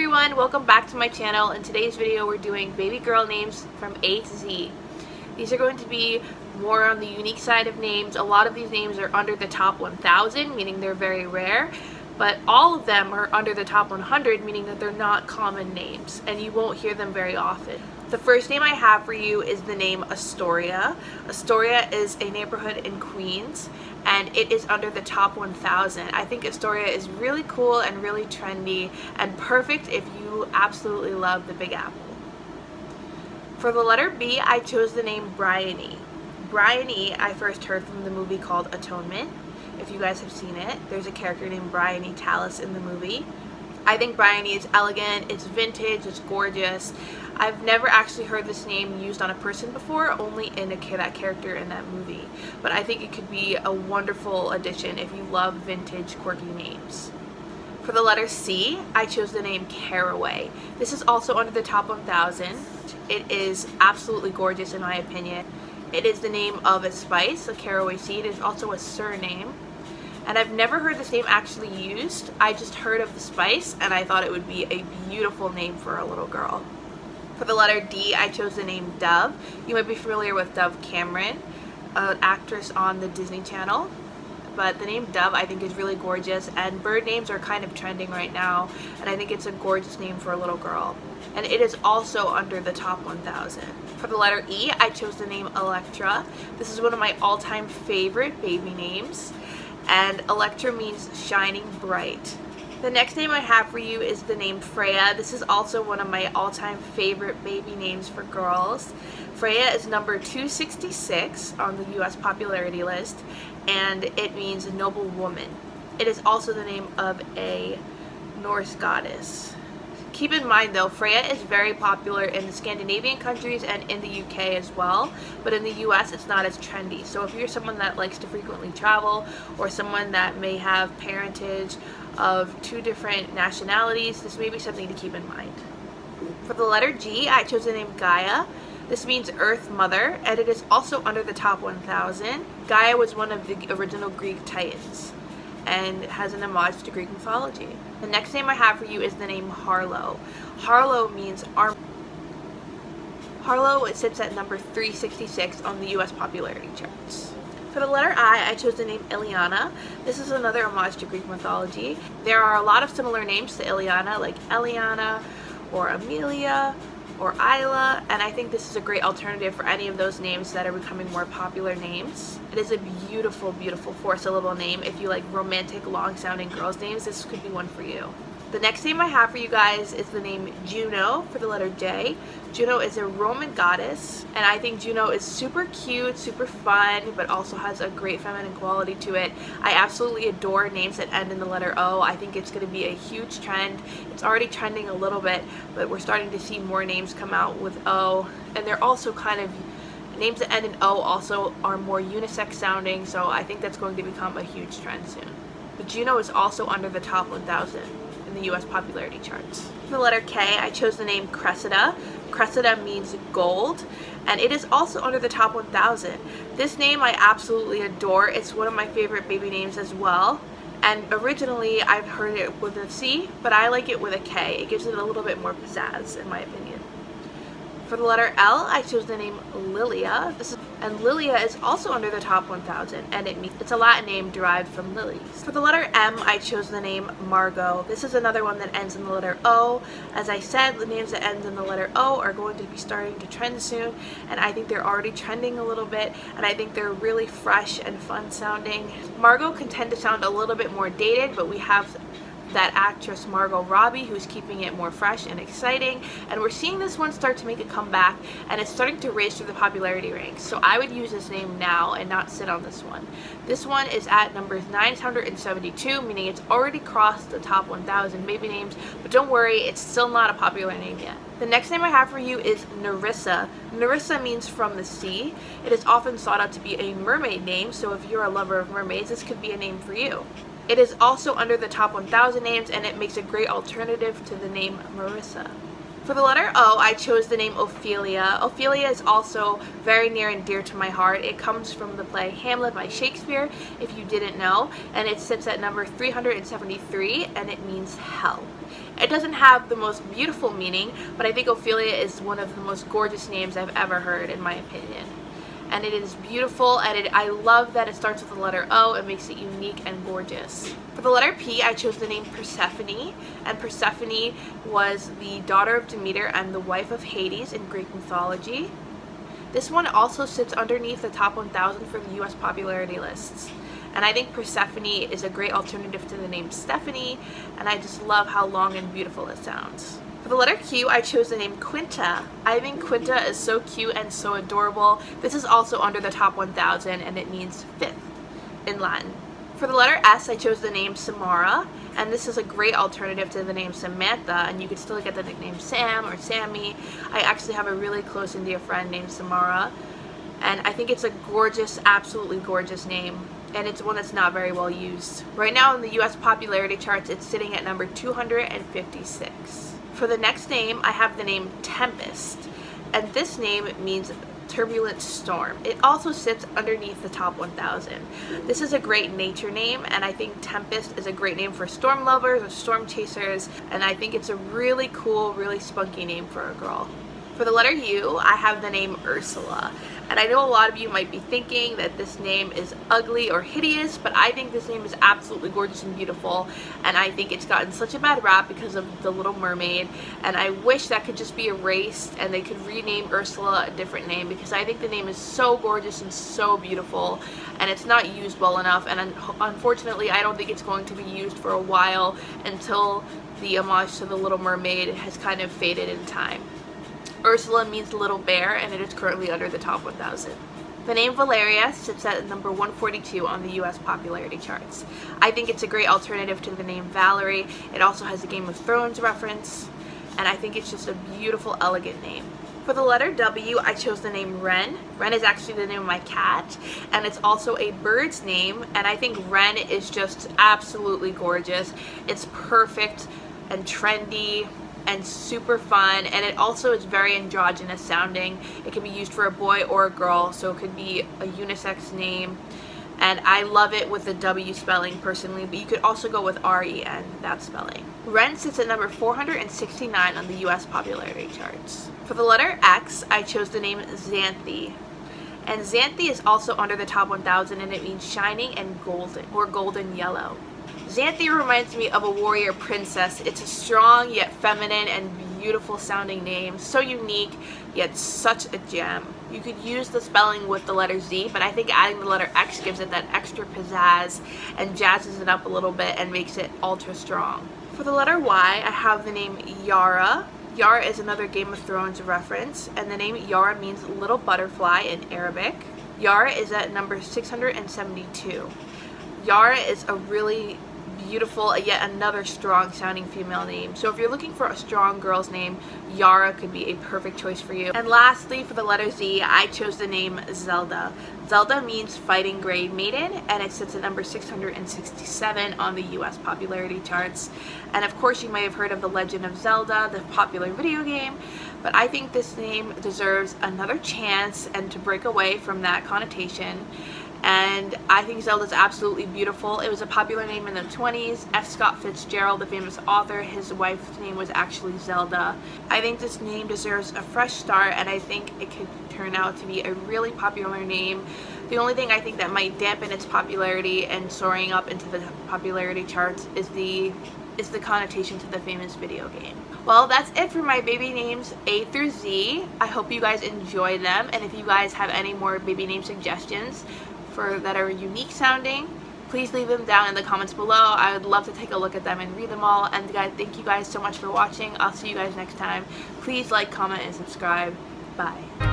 everyone, welcome back to my channel. In today's video we're doing baby girl names from A to Z. These are going to be more on the unique side of names. A lot of these names are under the top 1,000, meaning they're very rare, but all of them are under the top 100, meaning that they're not common names and you won't hear them very often. The first name I have for you is the name Astoria. Astoria is a neighborhood in Queens and it is under the top 1,000. I think Astoria is really cool and really trendy and perfect if you absolutely love the Big Apple. For the letter B, I chose the name Bryony. Bryony I first heard from the movie called Atonement. If you guys have seen it, there's a character named Bryony Tallis in the movie. I think Bryony is elegant, it's vintage, it's gorgeous. I've never actually heard this name used on a person before, only in that character in that movie. But I think it could be a wonderful addition if you love vintage, quirky names. For the letter C, I chose the name Caraway. This is also under the top 1,000. It is absolutely gorgeous in my opinion. It is the name of a spice, a caraway seed. It is also a surname. And I've never heard this name actually used. I just heard of the spice and I thought it would be a beautiful name for a little girl. For the letter D, I chose the name Dove. You might be familiar with Dove Cameron, an actress on the Disney Channel. But the name Dove I think is really gorgeous, and bird names are kind of trending right now, and I think it's a gorgeous name for a little girl. And it is also under the top 1,000. For the letter E, I chose the name Elektra. This is one of my all-time favorite baby names, and Elektra means shining bright. The next name I have for you is the name Freya. This is also one of my all-time favorite baby names for girls. Freya is number 266 on the US popularity list, and it means noble woman. It is also the name of a Norse goddess. Keep in mind though, Freya is very popular in the Scandinavian countries and in the UK as well, but in the US it's not as trendy. So if you're someone that likes to frequently travel, or someone that may have parentage of two different nationalities, this may be something to keep in mind. For the letter G, I chose the name Gaia. This means Earth Mother, and it is also under the top 1,000. Gaia was one of the original Greek titans and has an homage to Greek mythology. The next name I have for you is the name Harlow. Harlow means arm. Harlow sits at number 366 on the US popularity charts. For the letter I chose the name Ileana. This is another homage to Greek mythology. There are a lot of similar names to Ileana, like Eliana or Amelia or Isla, and I think this is a great alternative for any of those names that are becoming more popular names. It is a beautiful, beautiful 4-syllable name. If you like romantic, long-sounding girls' names, this could be one for you. The next name I have for you guys is the name Juno, for the letter J. Juno is a Roman goddess, and I think Juno is super cute, super fun, but also has a great feminine quality to it. I absolutely adore names that end in the letter O. I think it's going to be a huge trend. It's already trending a little bit, but we're starting to see more names come out with O, and they're also kind of names that end in O also are more unisex sounding, so I think that's going to become a huge trend soon. But Juno is also under the top 1,000 in the US popularity charts. For the letter K, I chose the name Cressida. Cressida means gold, and it is also under the top 1,000. This name I absolutely adore. It's one of my favorite baby names as well. And originally I've heard it with a C, but I like it with a K. It gives it a little bit more pizzazz in my opinion. For the letter L, I chose the name Lilia. And Lilia is also under the top 1,000, and it's a Latin name derived from lilies. For the letter M, I chose the name Margo. This is another one that ends in the letter O. As I said, the names that end in the letter O are going to be starting to trend soon, and I think they're already trending a little bit, and I think they're really fresh and fun sounding. Margo can tend to sound a little bit more dated, but we have that actress Margot Robbie who's keeping it more fresh and exciting, and we're seeing this one start to make a comeback, and it's starting to race through the popularity ranks. So I would use this name now and not sit on this one. This one is at number 972, meaning it's already crossed the top 1,000 baby names, but don't worry, it's still not a popular name yet. The next name I have for you is Narissa. Narissa means from the sea. It is often thought out to be a mermaid name, so if you're a lover of mermaids, this could be a name for you. It is also under the top 1,000 names, and it makes a great alternative to the name Marissa. For the letter O, I chose the name Ophelia. Ophelia is also very near and dear to my heart. It comes from the play Hamlet by Shakespeare, if you didn't know, and it sits at number 373, and it means hell. It doesn't have the most beautiful meaning, but I think Ophelia is one of the most gorgeous names I've ever heard, in my opinion. And it is beautiful, and I love that it starts with the letter O. It makes it unique and gorgeous. For the letter P, I chose the name Persephone, and Persephone was the daughter of Demeter and the wife of Hades in Greek mythology. This one also sits underneath the top 1,000 for the US popularity lists. And I think Persephone is a great alternative to the name Stephanie, and I just love how long and beautiful it sounds. For the letter Q, I chose the name Quinta. I think Quinta is so cute and so adorable. This is also under the top 1,000, and it means fifth in Latin. For the letter S, I chose the name Samara, and this is a great alternative to the name Samantha, and you could still get the nickname Sam or Sammy. I actually have a really close and dear friend named Samara, and I think it's a gorgeous, absolutely gorgeous name, and it's one that's not very well used. Right now in the US popularity charts, it's sitting at number 256. For the next name, I have the name Tempest, and this name means turbulent storm. It also sits underneath the top 1,000. This is a great nature name, and I think Tempest is a great name for storm lovers or storm chasers, and I think it's a really cool, really spunky name for a girl. For the letter U, I have the name Ursula, and I know a lot of you might be thinking that this name is ugly or hideous, but I think this name is absolutely gorgeous and beautiful, and I think it's gotten such a bad rap because of The Little Mermaid, and I wish that could just be erased and they could rename Ursula a different name, because I think the name is so gorgeous and so beautiful, and it's not used well enough, and unfortunately I don't think it's going to be used for a while until the homage to The Little Mermaid has kind of faded in time. Ursula means little bear, and it is currently under the top 1,000. The name Valeria sits at number 142 on the US popularity charts. I think it's a great alternative to the name Valerie. It also has a Game of Thrones reference, and I think it's just a beautiful, elegant name. For the letter W, I chose the name Wren. Wren is actually the name of my cat, and it's also a bird's name, and I think Wren is just absolutely gorgeous. It's perfect and trendy and super fun, and it also is very androgynous sounding. It can be used for a boy or a girl, so it could be a unisex name, and I love it with the W spelling personally, but you could also go with R-E-N, that spelling. Wren sits at number 469 on the US popularity charts. For the letter X, I chose the name Xanthe, and Xanthe is also under the top 1,000, and it means shining and golden, or golden yellow. Xanthe reminds me of a warrior princess. It's a strong yet feminine and beautiful sounding name, so unique yet such a gem. You could use the spelling with the letter Z, but I think adding the letter X gives it that extra pizzazz and jazzes it up a little bit and makes it ultra strong. For the letter Y, I have the name Yara. Yara is another Game of Thrones reference, and the name Yara means little butterfly in Arabic. Yara is at number 672. Yara is a really beautiful, yet another strong sounding female name. So if you're looking for a strong girl's name, Yara could be a perfect choice for you. And lastly, for the letter Z, I chose the name Zelda. Zelda means fighting gray maiden, and it sits at number 667 on the US popularity charts. And of course, you may have heard of The Legend of Zelda, the popular video game, but I think this name deserves another chance and to break away from that connotation. And I think Zelda's absolutely beautiful. It was a popular name in the 20s. F. Scott Fitzgerald, the famous author, his wife's name was actually Zelda. I think this name deserves a fresh start, and I think it could turn out to be a really popular name. The only thing I think that might dampen its popularity and soaring up into the popularity charts is the connotation to the famous video game. Well, that's it for my baby names A through Z. I hope you guys enjoy them, and if you guys have any more baby name suggestions that are unique sounding, please leave them down in the comments below. I would love to take a look at them and read them all. And guys, thank you guys so much for watching. I'll see you guys next time. Please like, comment, and subscribe. Bye.